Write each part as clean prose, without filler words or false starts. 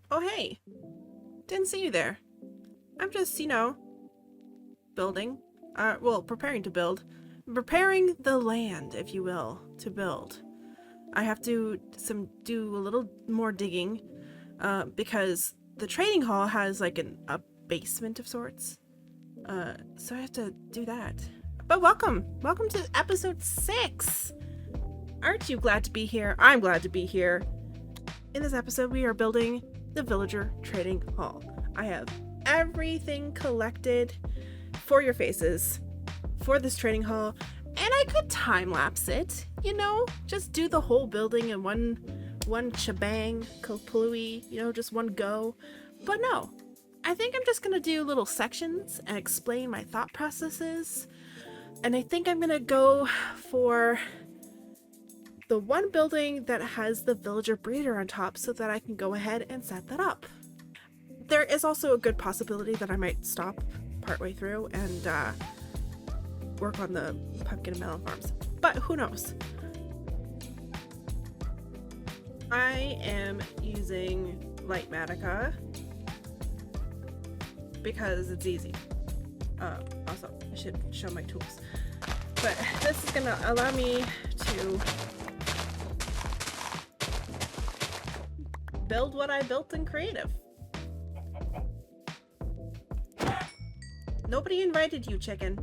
Oh, hey. Didn't see you there. I'm just, building. Well, preparing to build. Preparing the land, if you will, to build. I have to do a little more digging, because the trading hall has like a basement of sorts. So I have to do that. But welcome to episode 6. Aren't you glad to be here? I'm glad to be here. In this episode, we are building the villager trading hall. I have everything collected for your faces for this trading hall, and I could time lapse it, just do the whole building in one shebang, kaplooey, just one go. But no, I think I'm just gonna do little sections and explain my thought processes. And I think I'm gonna go for the one building that has the villager breeder on top so that I can go ahead and set that up. There is also a good possibility that I might stop partway through and work on the pumpkin and melon farms, but who knows. I am using Lightmatica because it's easy. Also, I should show my tools. But this is gonna allow me to build what I built in creative. Nobody invited you, chicken.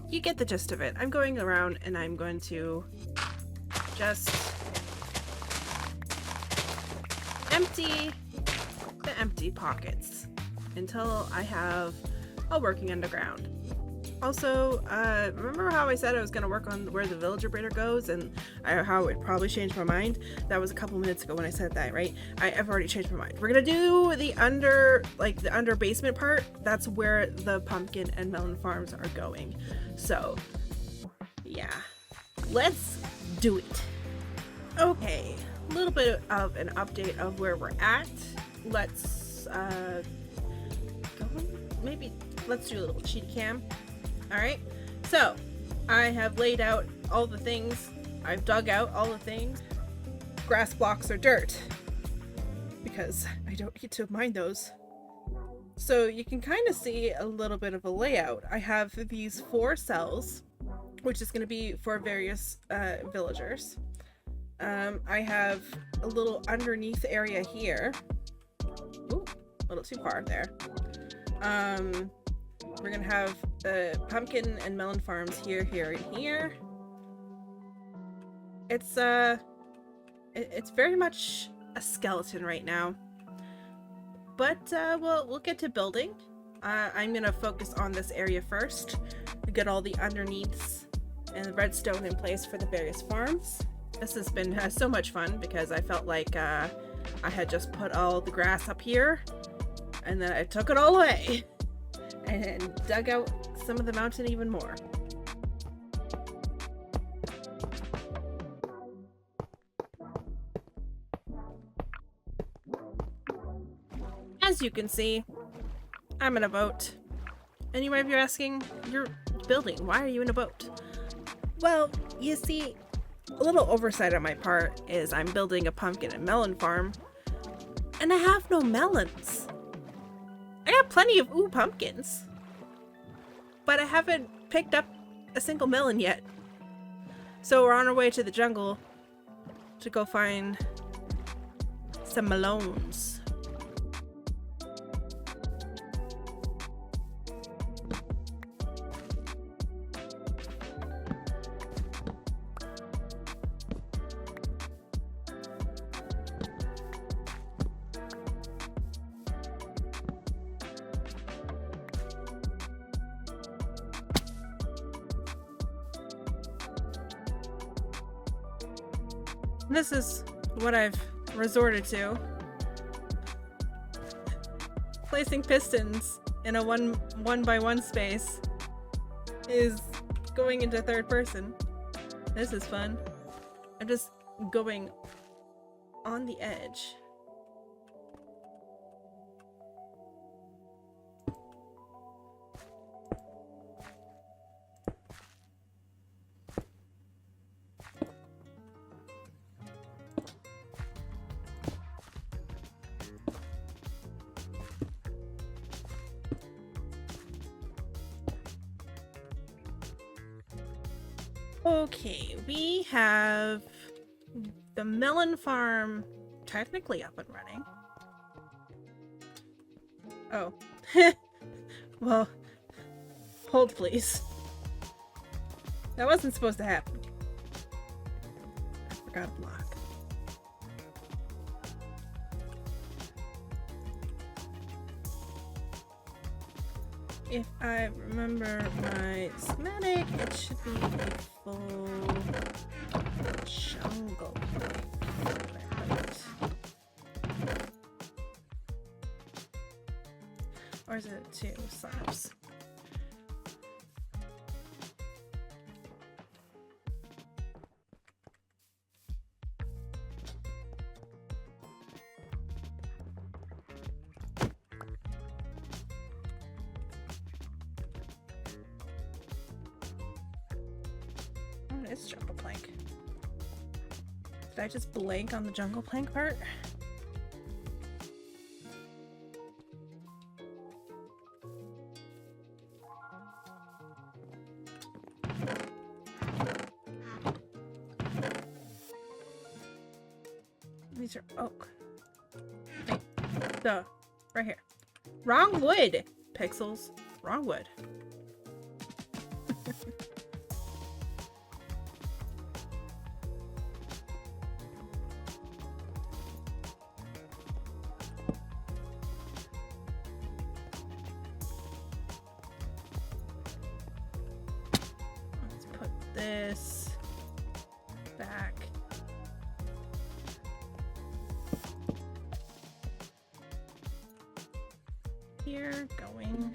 You get the gist of it. I'm going around and I'm going to just empty the empty pockets until I have a working underground. Also, remember how I said I was going to work on where the villager breeder goes and how it probably changed my mind? That was a couple minutes ago when I said that, right? I've already changed my mind. We're going to do the under basement part. That's where the pumpkin and melon farms are going. So, yeah. Let's do it. Okay, a little bit of an update of where we're at. Let's let's do a little cheat cam. Alright, so I have laid out all the things. I've dug out all the things. Grass blocks are dirt because I don't need to mine those. So you can kind of see a little bit of a layout. I have these 4 cells, which is going to be for various villagers. I have a little underneath area here. Ooh, a little too far there. We're gonna have the pumpkin and melon farms here, and here. It's very much a skeleton right now. But we'll get to building. I'm gonna focus on this area first. We get all the underneaths and the redstone in place for the various farms. This has been so much fun because I felt like I had just put all the grass up here and then I took it all away and dug out some of the mountain even more. As you can see, I'm in a boat. And you might be asking, you're building, why are you in a boat? Well, you see, a little oversight on my part is I'm building a pumpkin and melon farm, and I have no melons. I got plenty of pumpkins, but I haven't picked up a single melon yet. So we're on our way to the jungle to go find some melons. This is what I've resorted to. Placing pistons in a one by one space is going into third person. This is fun. I'm just going on the edge. Okay, we have the melon farm technically up and running. Oh. Well, hold please. That wasn't supposed to happen. I forgot a block. If I remember my schematic, it should be a full jungle. Or is it 2 slabs? It's jungle plank. Did I just blank on the jungle plank part? These are oak. Wait, duh, right here. Wrong wood, Pixels. Wrong wood. This back. Here, going.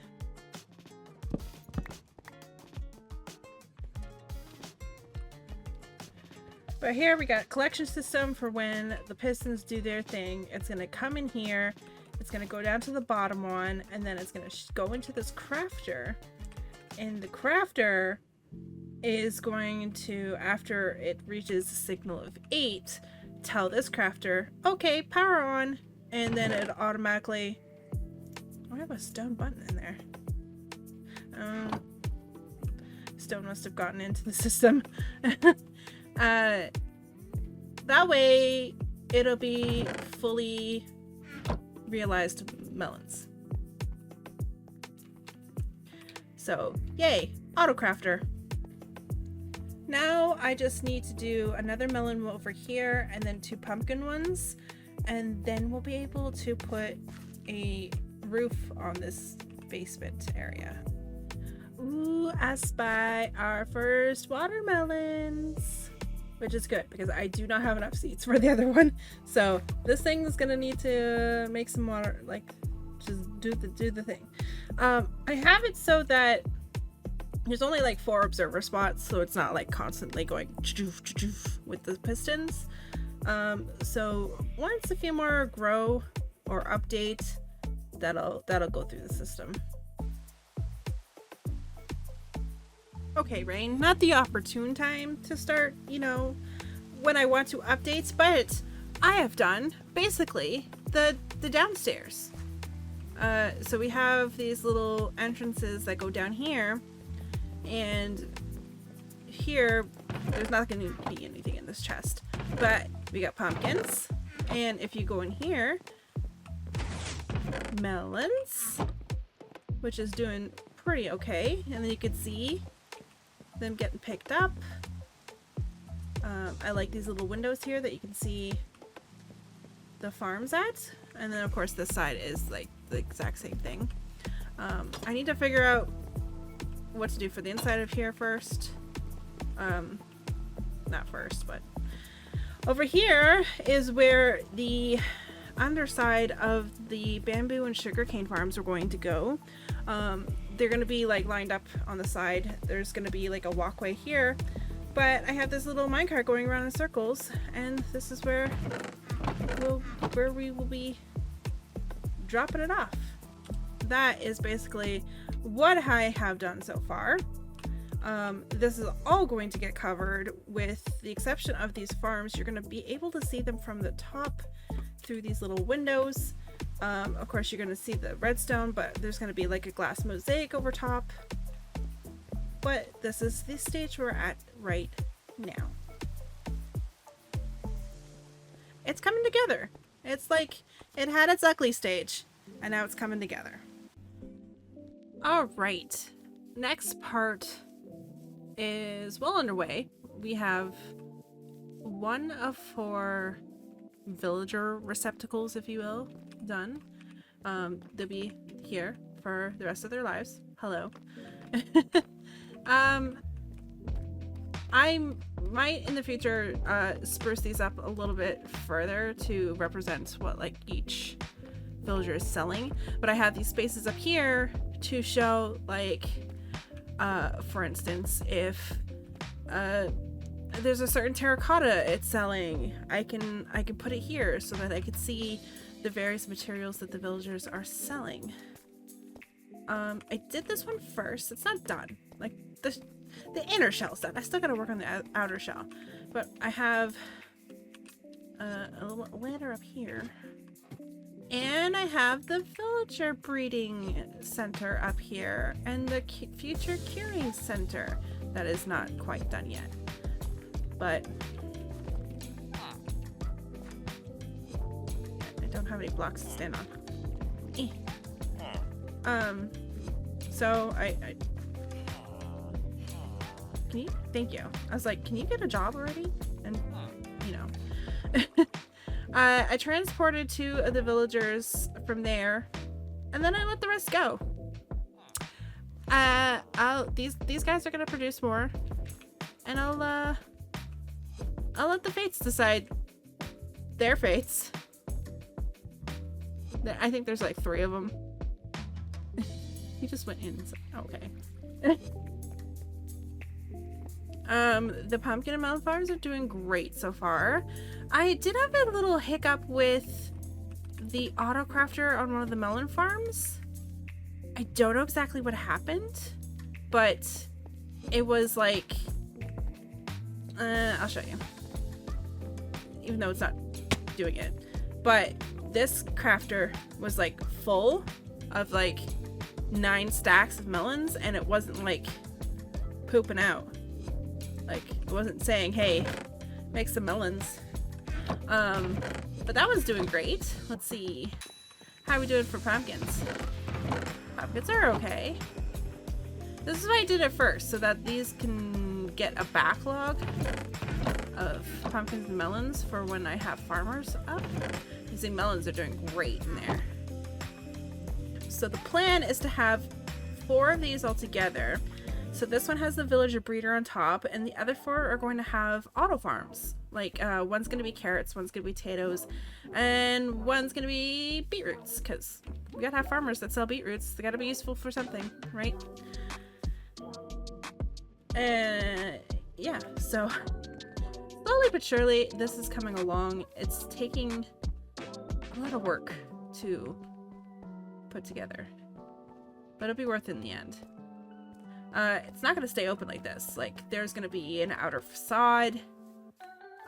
But here we got collection system for when the pistons do their thing. It's gonna come in here, it's gonna go down to the bottom one, and then it's gonna go into this crafter. And the crafter is going to, after it reaches a signal of 8, tell this crafter, okay, power on, and then it automatically, I have a stone button in there. Stone must have gotten into the system. That way it'll be fully realized melons. So yay, auto crafter. Now I just need to do another melon over here and then 2 pumpkin ones, and then we'll be able to put a roof on this basement area. Ooh, I spy our first watermelons, which is good because I do not have enough seeds for the other one. So this thing is gonna need to make some water, like just do the thing. I have it so that there's only like 4 observer spots, so it's not like constantly going with the pistons. So once a few more grow or update, that'll go through the system. Okay, Rain, not the opportune time to start, you know, when I want to update, but I have done basically the downstairs. So we have these little entrances that go down here, and here there's not going to be anything in this chest, but we got pumpkins, and if you go in here, melons, which is doing pretty okay, and then you can see them getting picked up. I like these little windows here that you can see the farms at, and then of course this side is like the exact same thing. I need to figure out what to do for the inside of here first. Not first, but over here is where the underside of the bamboo and sugarcane farms are going to go. They're going to be like lined up on the side. There's going to be like a walkway here But I have this little minecart going around in circles, and this is where we will be dropping it off. That is basically what I have done so far. This is all going to get covered with the exception of these farms. You're going to be able to see them from the top through these little windows. Of course, you're going to see the redstone, but there's going to be like a glass mosaic over top. But this is the stage we're at right now. It's coming together. It's like it had its ugly stage, and now it's coming together. All right, next part is well underway. We have 1 of 4 villager receptacles, if you will, done. They'll be here for the rest of their lives. Hello. I might in the future spruce these up a little bit further to represent what like each villager is selling, but I have these spaces up here to show like for instance, if there's a certain terracotta it's selling, I can put it here so that I could see the various materials that the villagers are selling. I did this one first. It's not done. Like the inner shell's done. I still gotta work on the outer shell, but I have a little ladder up here. And I have the villager breeding center up here and the future curing center that is not quite done yet. But I don't have any blocks to stand on. So I can you? Thank you. I was like, can you get a job already? And you know. I transported 2 of the villagers from there, and then I let the rest go. These guys are gonna produce more, and I'll let the fates decide their fates. I think there's like 3 of them. He just went in. Okay. The pumpkin and melon farms are doing great so far. I did have a little hiccup with the auto crafter on one of the melon farms. I don't know exactly what happened, but it was like, I'll show you. Even though it's not doing it. But this crafter was like full of like 9 stacks of melons, and it wasn't like pooping out. Like, it wasn't saying, hey, make some melons. But that one's doing great. Let's see. How are we doing for pumpkins? Pumpkins are okay. This is why I did it first, so that these can get a backlog of pumpkins and melons for when I have farmers up. You see, melons are doing great in there. So the plan is to have 4 of these all together. So this one has the villager breeder on top, and the other 4 are going to have auto farms. Like, one's going to be carrots, one's going to be potatoes, and one's going to be beetroots, because we gotta have farmers that sell beetroots. They gotta be useful for something, right? Yeah, so slowly but surely, this is coming along. It's taking a lot of work to put together, but it'll be worth it in the end. It's not going to stay open like this. Like, there's going to be an outer facade.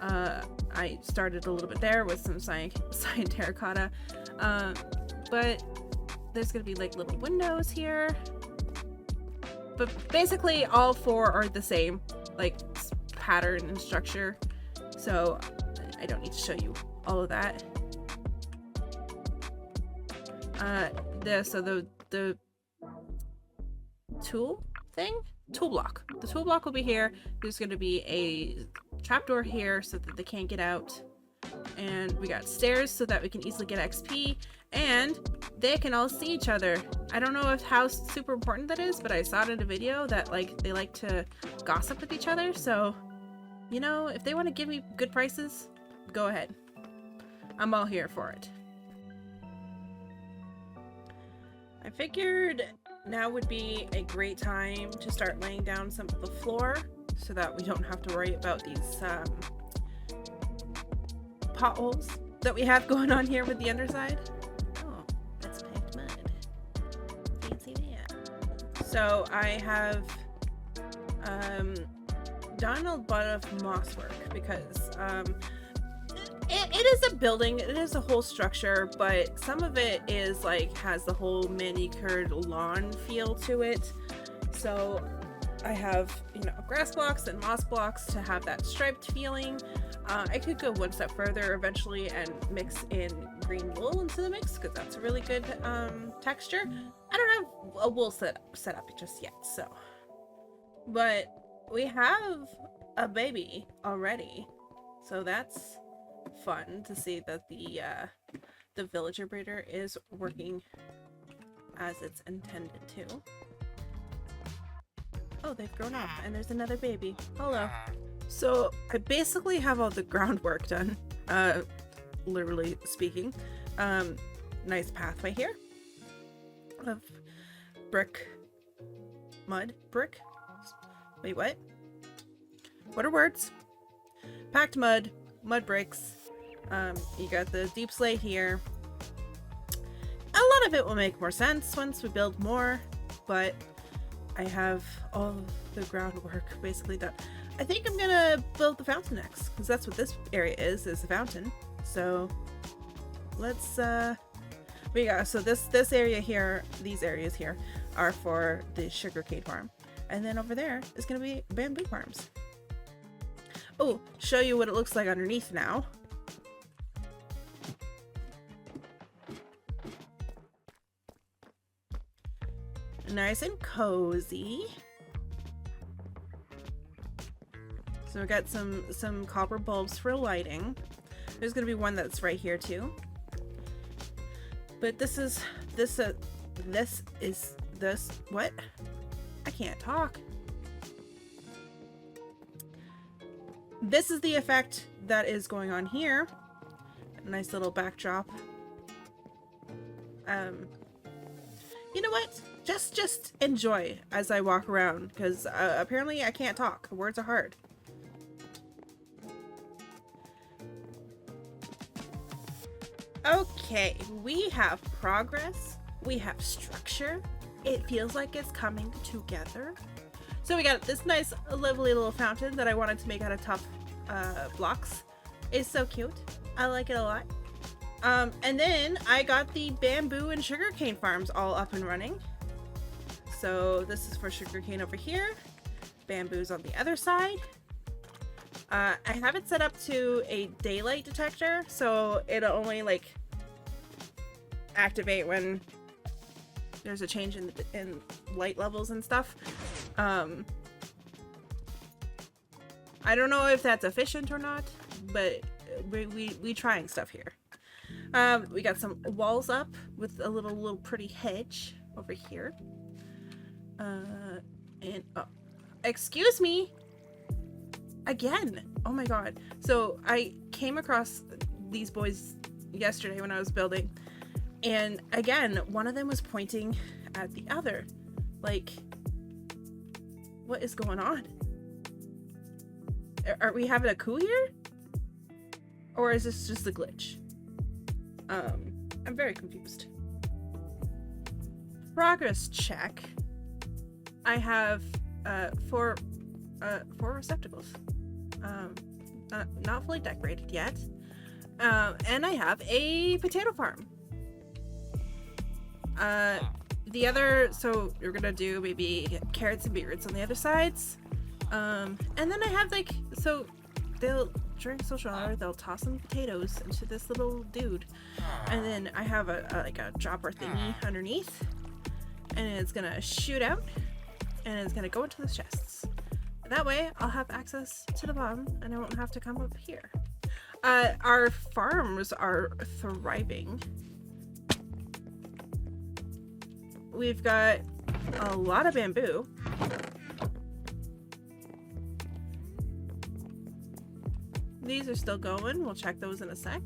I started a little bit there with some cyan terracotta. But there's going to be like little windows here. But basically all 4 are the same, like pattern and structure. So I don't need to show you all of that. The tool thing? Tool block. The tool block will be here. There's going to be a trapdoor here so that they can't get out. And we got stairs so that we can easily get XP. And they can all see each other. I don't know how super important that is, but I saw it in a video that like they like to gossip with each other. So, you know, if they want to give me good prices, go ahead. I'm all here for it. I figured now would be a great time to start laying down some of the floor so that we don't have to worry about these potholes that we have going on here with the underside. Oh, that's packed mud. Fancy that. So I have done a lot of moss work because it is a building, it is a whole structure, but some of it is like has the whole manicured lawn feel to it. So I have, you know, grass blocks and moss blocks to have that striped feeling. I could go one step further eventually and mix in green wool into the mix because that's a really good texture. I don't have a wool set up just yet, so. But we have a baby already, so that's fun to see that the villager breeder is working as it's intended to. Oh, they've grown up, and there's another baby. Hello. So I basically have all the groundwork done, literally speaking. Nice pathway here of brick, mud, brick. Wait, what? What are words? Packed mud, mud bricks. You got the deep slate here. A lot of it will make more sense once we build more, but I have all the groundwork basically done. I think I'm gonna build the fountain next, because that's what this area is a fountain. So let's so this area here, these areas here are for the sugarcane farm. And then over there is gonna be bamboo farms. Oh, show you what it looks like underneath now. Nice and cozy. So we got some copper bulbs for lighting. There's gonna be one that's right here too. But this what? I can't talk. This is the effect that is going on here. A nice little backdrop. You know what? Just enjoy as I walk around, because apparently I can't talk. Words are hard. Okay, we have progress. We have structure. It feels like it's coming together. So we got this nice, lovely little fountain that I wanted to make out of tough blocks. It's so cute. I like it a lot. And then I got the bamboo and sugarcane farms all up and running. So this is for sugarcane over here. Bamboo's on the other side. I have it set up to a daylight detector, so it'll only like activate when there's a change in light levels and stuff. I don't know if that's efficient or not, but we trying stuff here. We got some walls up with a little pretty hedge over here. And oh, excuse me again. Oh my god. So I came across these boys yesterday when I was building, and again, one of them was pointing at the other. Like, what is going on? Are we having a coup here? Or is this just a glitch? I'm very confused. Progress check. I have four receptacles. Not fully decorated yet. And I have a potato farm. The other, so we're gonna do maybe carrots and beetroots on the other sides. And then I have like, so they'll, during social hour, they'll toss some potatoes into this little dude. And then I have like a dropper thingy underneath. And it's gonna shoot out. And it's gonna go into the chests. That way I'll have access to the bottom and I won't have to come up here. Our farms are thriving. We've got a lot of bamboo. These are still going. We'll check those in a sec.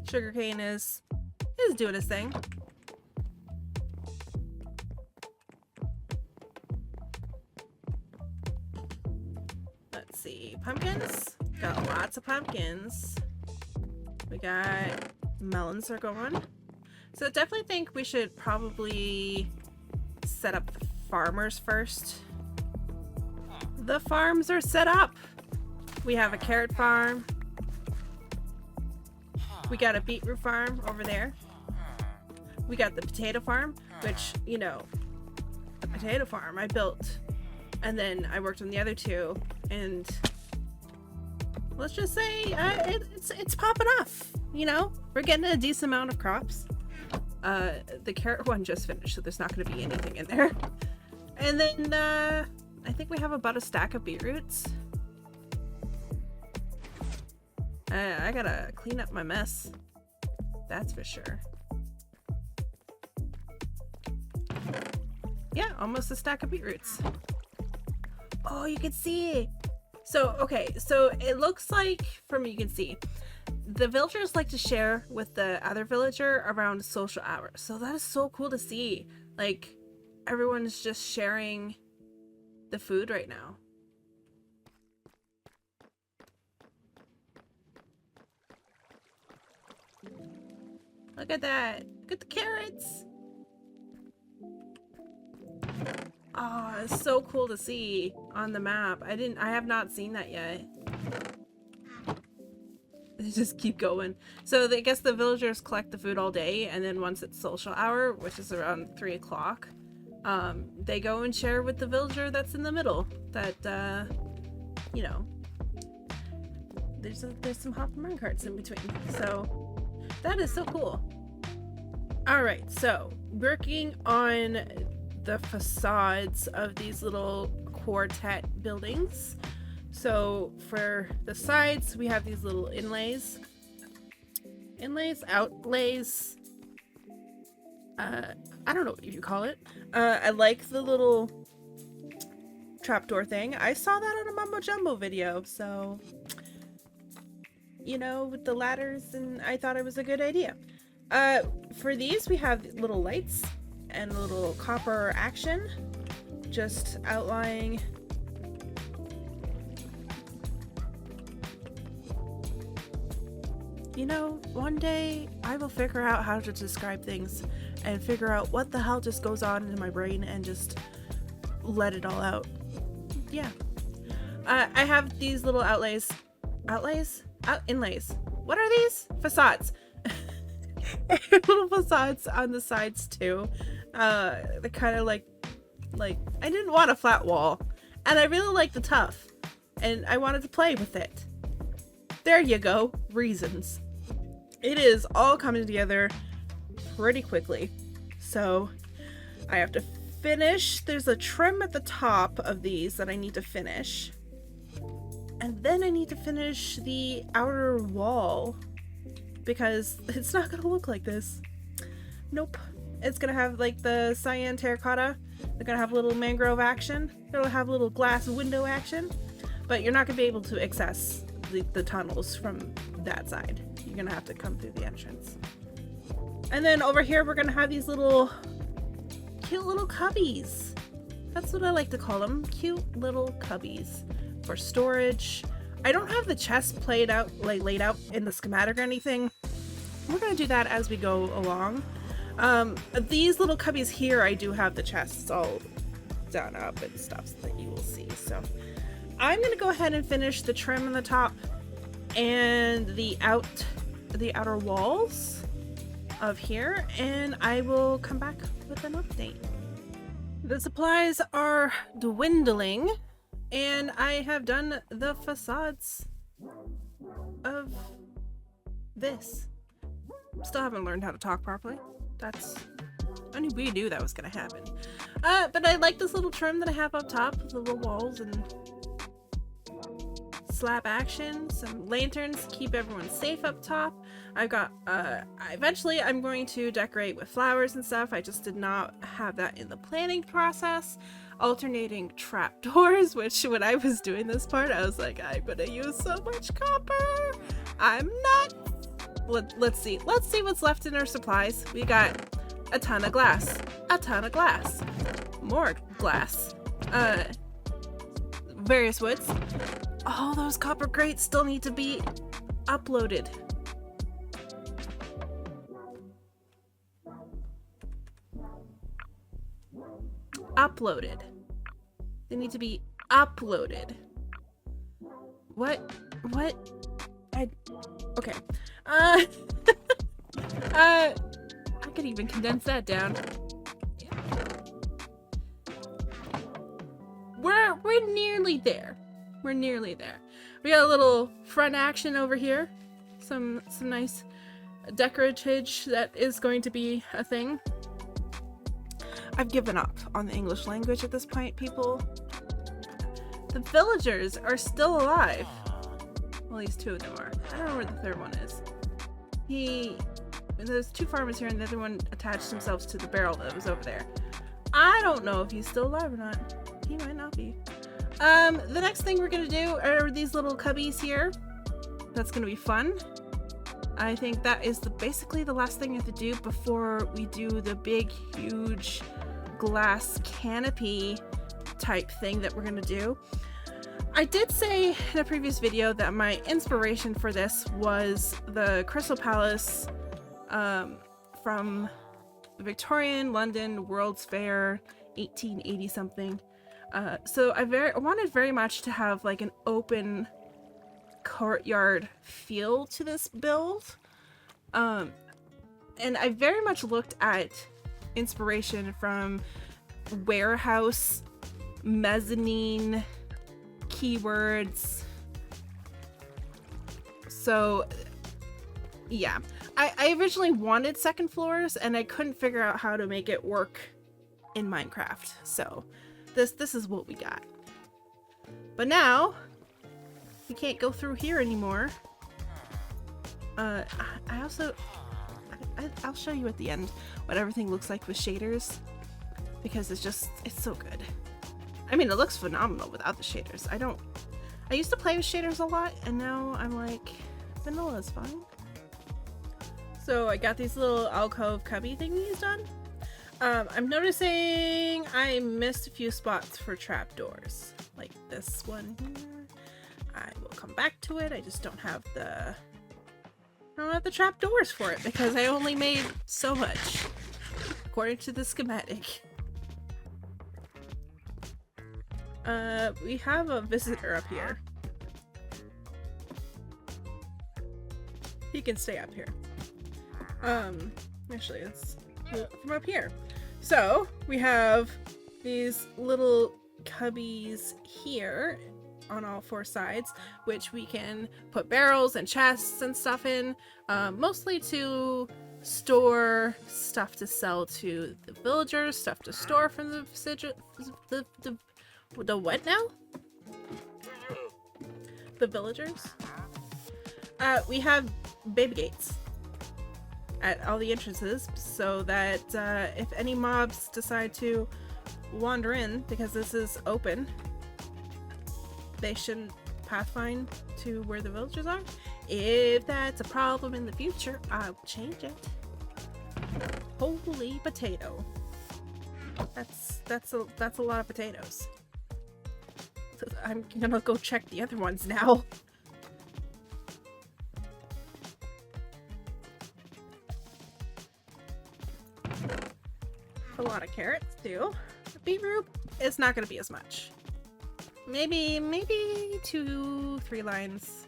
Sugarcane is doing his thing. let's see. Pumpkins. Got lots of pumpkins. We got melons are going. So I definitely think we should probably set up the farmers first. The farms are set up. We have a carrot farm. We got a beetroot farm over there. We got the potato farm, which, you know, the potato farm I built, and then I worked on the other two, and let's just say it's popping off. You know, we're getting a decent amount of crops. The carrot one just finished, so there's not going to be anything in there. And then I think we have about a stack of beetroots. I gotta clean up my mess, that's for sure. Yeah, almost a stack of beetroots. Oh, you can see. So, okay, so it looks like, from what you can see, the villagers like to share with the other villager around social hours. So that is so cool to see. Like, everyone's just sharing the food right now. Look at that. Look at the carrots. Oh, it's so cool to see on the map. I have not seen that yet. They just keep going. So I guess the villagers collect the food all day, and then once it's social hour, which is around 3 o'clock, they go and share with the villager that's in the middle. That, you know, there's some hop and run carts in between. So that is so cool. All right, so working on the facades of these little quartet buildings. So for the sides, we have these little outlays. I don't know what you call it. I like the little trapdoor thing. I saw that on a Mumbo Jumbo video, so, you know, with the ladders, and I thought it was a good idea. For these, we have little lights and a little copper action, just outlining you know, one day I will figure out how to describe things and figure out what the hell just goes on in my brain and just let it all out. Yeah. I have these little inlays. What are these? Facades. Little facades on the sides too. They're kind of like I didn't want a flat wall, and I really like the tuff, and I wanted to play with it. There you go. Reasons. It is all coming together pretty quickly. So I have to finish. There's a trim at the top of these that I need to finish. And then I need to finish the outer wall, because it's not going to look like this. Nope. It's going to have like the cyan terracotta. They're going to have a little mangrove action. It'll have a little glass window action. But you're not going to be able to access the tunnels from that side. You're going to have to come through the entrance. And then over here we're going to have these little cute little cubbies. That's what I like to call them. Cute little cubbies for storage. I don't have the chest laid out in the schematic or anything. We're going to do that as we go along. These little cubbies here, I do have the chests all done up and stuff that you will see. So I'm going to go ahead and finish the trim on the top and the outer walls of here, and I will come back with an update. The supplies are dwindling, and I have done the facades of this. Still haven't learned how to talk properly. I knew that was gonna happen. But I like this little trim that I have up top, the little walls and slab action, some lanterns to keep everyone safe up top. I've got, eventually I'm going to decorate with flowers and stuff. I just did not have that in the planning process. Alternating trapdoors, which when I was doing this part, I was like, I'm gonna use so much copper. I'm not. Let's see what's left in our supplies. We got a ton of glass, more glass, various woods. all those copper grates still need to be uploaded. Uploaded. They need to be uploaded. What? Okay. I could even condense that down. We're nearly there. We're nearly there. We got a little front action over here. Some nice decoratage that is going to be a thing. I've given up on the English language at this point, people. The villagers are still alive. Well, at least 2 of them are. I don't know where the 3rd one is. There's 2 farmers here and the other one attached themselves to the barrel that was over there. I don't know if he's still alive or not. He might not be. The next thing we're gonna do are these little cubbies here. That's gonna be fun. I think that is basically the last thing we have to do before we do the big, huge glass canopy type thing that we're gonna do. I did say in a previous video that my inspiration for this was the Crystal Palace from the Victorian London World's Fair 1880 something. So I wanted very much to have like an open courtyard feel to this build. And I very much looked at inspiration from warehouse, mezzanine, keywords. So yeah, I originally wanted 2nd floors and I couldn't figure out how to make it work in Minecraft. So this is what we got. But now we can't go through here anymore. I'll show you at the end what everything looks like with shaders, because it's so good. I mean, it looks phenomenal without the shaders. I used to play with shaders a lot, and now I'm like, vanilla is fine. So I got these little alcove cubby thingies done. I'm noticing I missed a few spots for trapdoors, like this one here. I will come back to it. I just don't have the trapdoors for it because I only made so much according to the schematic. We have a visitor up here. He can stay up here. Actually, let's do it from up here. So we have these little cubbies here on all 4 sides, which we can put barrels and chests and stuff in, mostly to store stuff to sell to the villagers, stuff to store from the what now? The villagers. We have baby gates at all the entrances so that if any mobs decide to wander in, because this is open, they shouldn't pathfind to where the villagers are. If that's a problem in the future, I'll change it. Holy potato. That's a lot of potatoes. I'm gonna go check the other ones now. A lot of carrots too. The beetroot is not gonna be as much. Maybe 2-3 lines.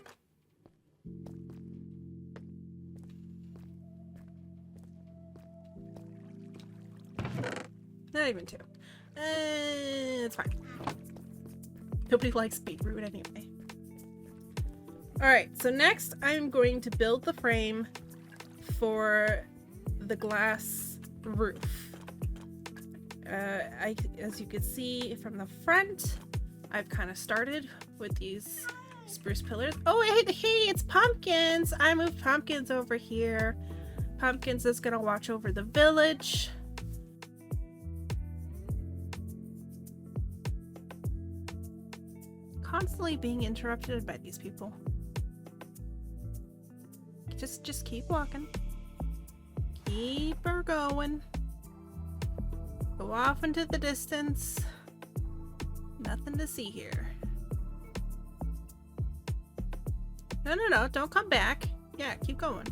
Not even 2. It's fine. Nobody likes beetroot anyway. Alright, so next I'm going to build the frame for the glass roof. As you can see from the front, I've kind of started with these spruce pillars. Oh, hey, it's Pumpkins! I moved Pumpkins over here. Pumpkins is gonna watch over the village. Constantly being interrupted by these people. Just keep walking. Keep her going. Go off into the distance. Nothing to see here. No, don't come back. Yeah, keep going.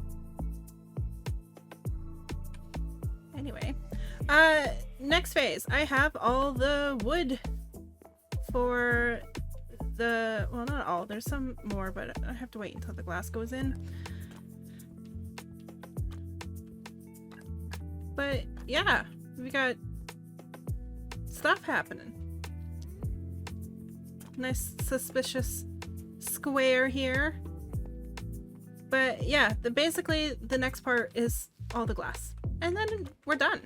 Anyway, next phase. I have all the wood for the, well, not all, there's some more, but I have to wait until the glass goes in. But yeah, we got stuff happening. Nice suspicious square here. But yeah, basically the next part is all the glass. And then we're done.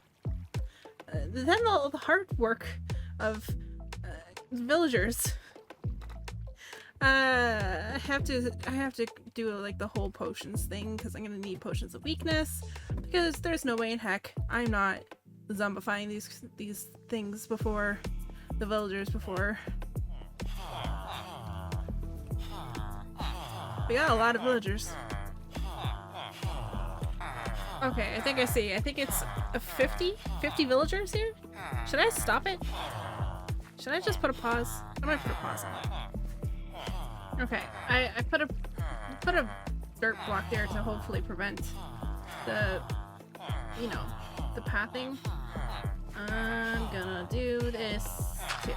Then all the hard work of villagers. I have to do like the whole potions thing because I'm gonna need potions of weakness because there's no way in heck I'm not zombifying these things before the villagers before. We got a lot of villagers. Okay, I think I see. I think it's 50 villagers here. Should I stop it? Should I just put a pause? I might put a pause on it. Okay, I put a dirt block there to hopefully prevent the, you know, the pathing. I'm gonna do this too.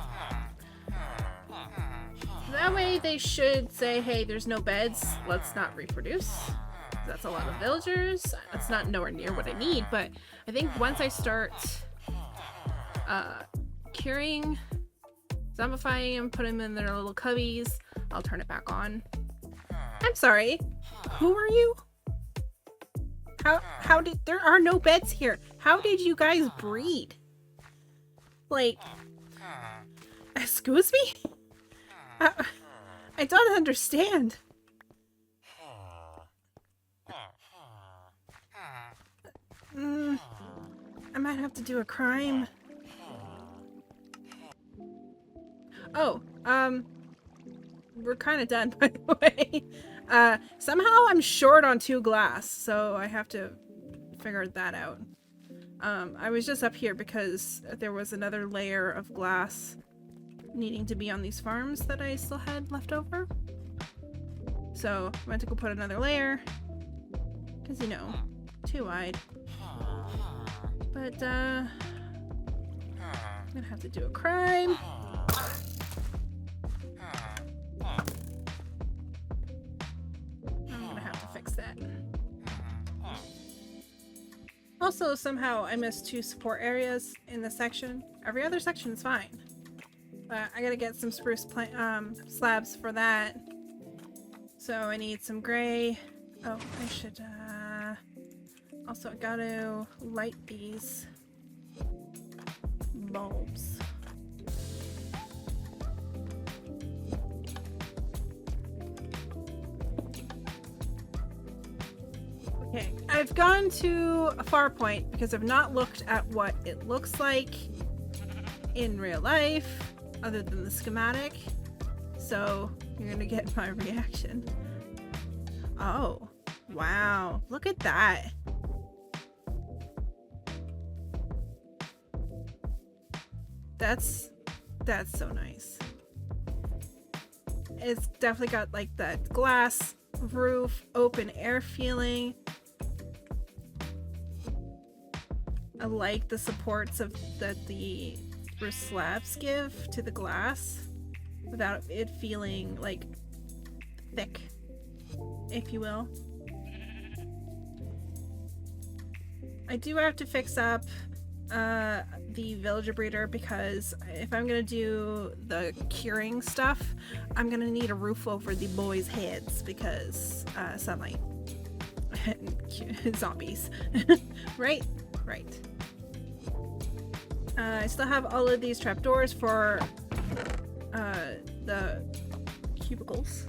That way they should say, hey, there's no beds, let's not reproduce. That's a lot of villagers. That's not nowhere near what I need, but I think once I start curing, zombifying them, put them in their little cubbies, I'll turn it back on. I'm sorry, who are you? How did, there are no beds here. How did you guys breed? Like, excuse me? I don't understand. I might have to do a crime. Oh, we're kind of done, by the way. Somehow I'm short on 2 glass, so I have to figure that out. I was just up here because there was another layer of glass needing to be on these farms that I still had left over. So I went to go put another layer, because, you know, too wide. But, I'm gonna have to do a crime. I'm gonna have to fix that. Also, somehow I missed 2 support areas in this section. Every other section is fine. But I gotta get some spruce slabs for that. So I need some gray. Oh, I should, also, I gotta light these bulbs. Okay, I've gone to a far point because I've not looked at what it looks like in real life, other than the schematic. So you're gonna get my reaction. Oh, wow, look at that. That's so nice. It's definitely got like that glass roof, open air feeling. I like the supports that the spruce slabs give to the glass without it feeling like thick, if you will. I do have to fix up the villager breeder because if I'm gonna do the curing stuff, I'm gonna need a roof over the boys' heads because sunlight and zombies. Right. I still have all of these trapdoors for the cubicles.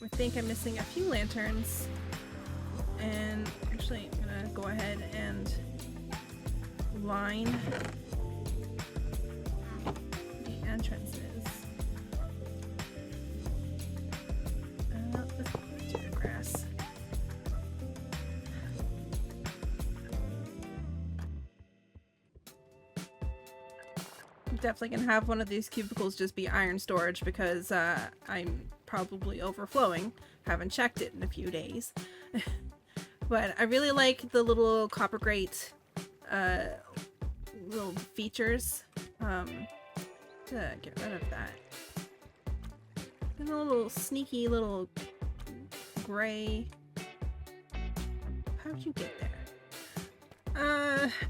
I think I'm missing a few lanterns, and actually I'm gonna go ahead and line the entrances. Let's do the grass. definitely gonna have one of these cubicles just be iron storage because I'm probably overflowing. Haven't checked it in a few days. But I really like the little copper grate little features. To get rid of that. And a little sneaky little gray. How'd you get there?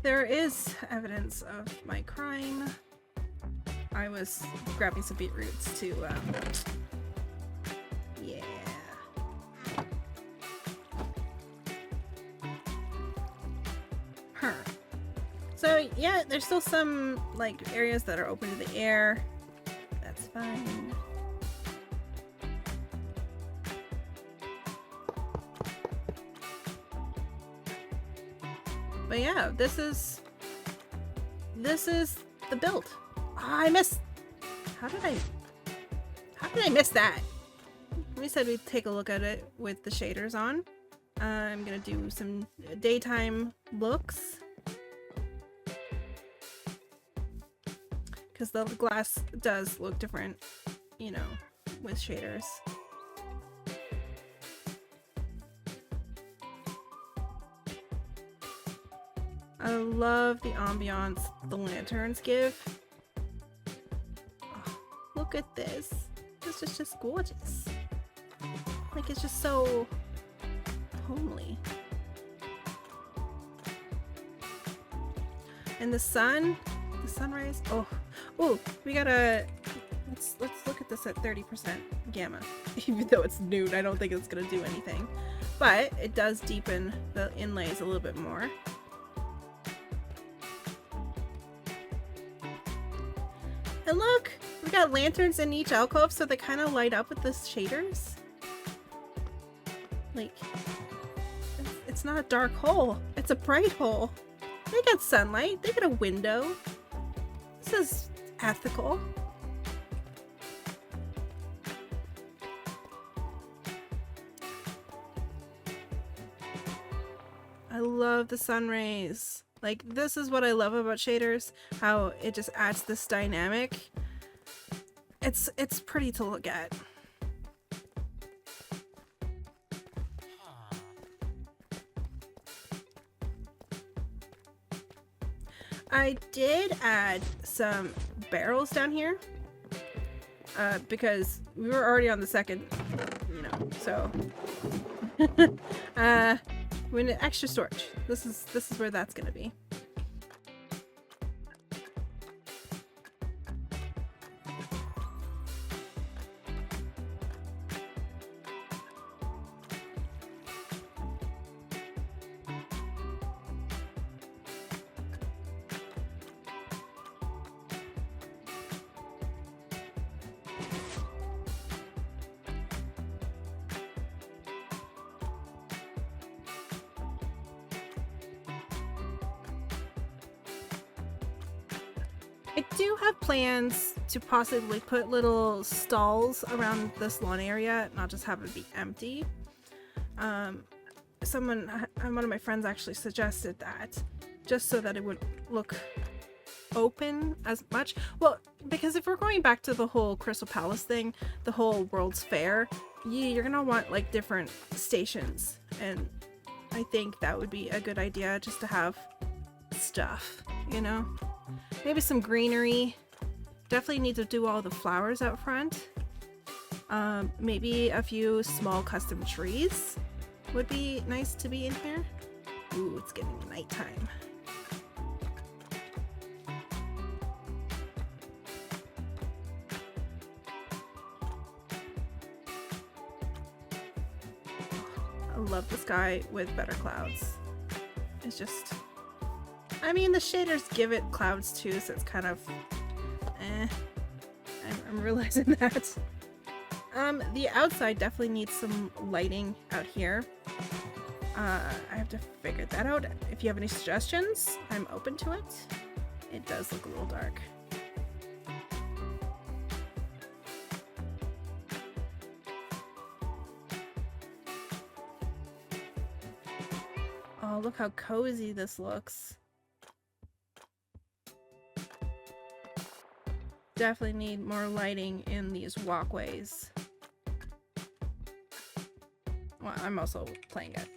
There is evidence of my crime. I was grabbing some beetroots to, yeah. Huh. So, yeah, there's still some, like, areas that are open to the air. That's fine. But yeah, this is the build. Oh, I missed. How did I miss that? We said we'd take a look at it with the shaders on. I'm gonna do some daytime looks because the glass does look different, you know, with shaders. I love the ambiance the lanterns give. Oh, look at this. This is just gorgeous. Like, it's just so homely. And the sunrise. Oh, we gotta. Let's look at this at 30% gamma. Even though it's nude, I don't think it's gonna do anything. But it does deepen the inlays a little bit more. And look, we got lanterns in each alcove, so they kind of light up with the shaders. Like, it's not a dark hole, it's a bright hole. They got sunlight, they got a window. This is ethical. I love the sun rays. Like, this is what I love about shaders, how it just adds this dynamic. It's pretty to look at. I did add some barrels down here, because we were already on the second, you know, so we need extra storage. This is where that's gonna be. I do have plans to possibly put little stalls around this lawn area, not just have it be empty. One of my friends actually suggested that, just so that it would look open as much. Well, because if we're going back to the whole Crystal Palace thing, the whole World's Fair, you're gonna want like different stations, and I think that would be a good idea just to have stuff, you know? Maybe some greenery. Definitely need to do all the flowers out front. Maybe a few small custom trees would be nice to be in here. Ooh, it's getting nighttime. I love the sky with better clouds. It's just, I mean, the shaders give it clouds too, so it's kind of I'm realizing that. The outside definitely needs some lighting out here. I have to figure that out. If you have any suggestions, I'm open to it. It does look a little dark. Oh, look how cozy this looks. definitely need more lighting in these walkways. Well, I'm also playing it.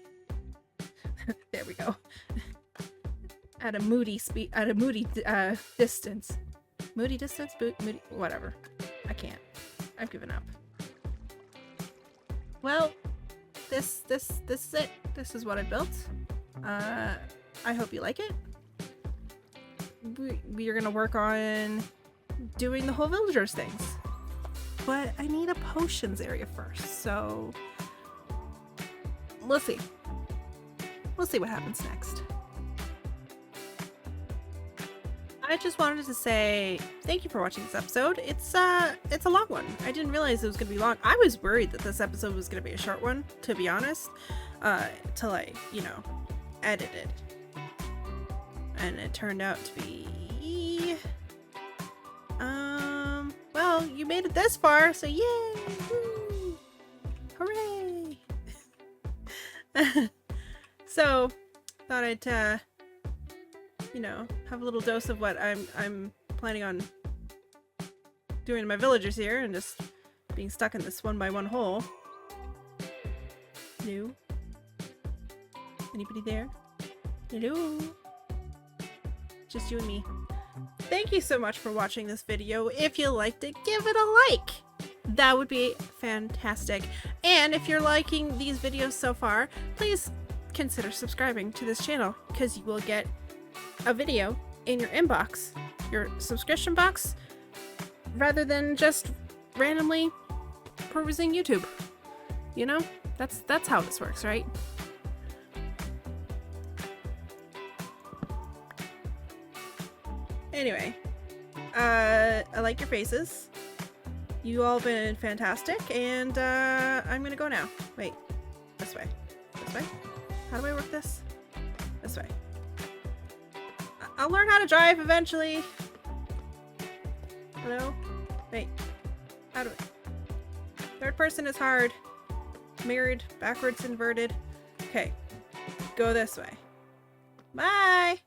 There we go. At a moody speed, at a moody distance. Moody distance? Moody, whatever. I can't. I've given up. Well, this is it. This is what I built. I hope you like it. We are gonna work on doing the whole villagers things, but I need a potions area first, so we'll see. We'll see what happens next. I just wanted to say thank you for watching this episode. It's a long one. I didn't realize it was gonna be long. I was worried that this episode was gonna be a short one, to be honest, till I, you know, edited. And it turned out to be well, you made it this far, so yay! Woo! Hooray! So thought I'd you know, have a little dose of what I'm planning on doing to my villagers here, and just being stuck in this 1x1 hole. Hello? Anybody there? Hello? Just you and me. Thank you so much for watching this video. If you liked it, give it a like. That would be fantastic. And if you're liking these videos so far, please consider subscribing to this channel, because you will get a video in your inbox, your subscription box, rather than just randomly perusing YouTube. You know, that's how this works, right? Anyway, I like your faces. You all been fantastic, and I'm gonna go now. Wait, this way. This way? How do I work this? This way. I'll learn how to drive eventually. Hello? Wait. How do I... Third person is hard. Mirrored, backwards, inverted. Okay. Go this way. Bye!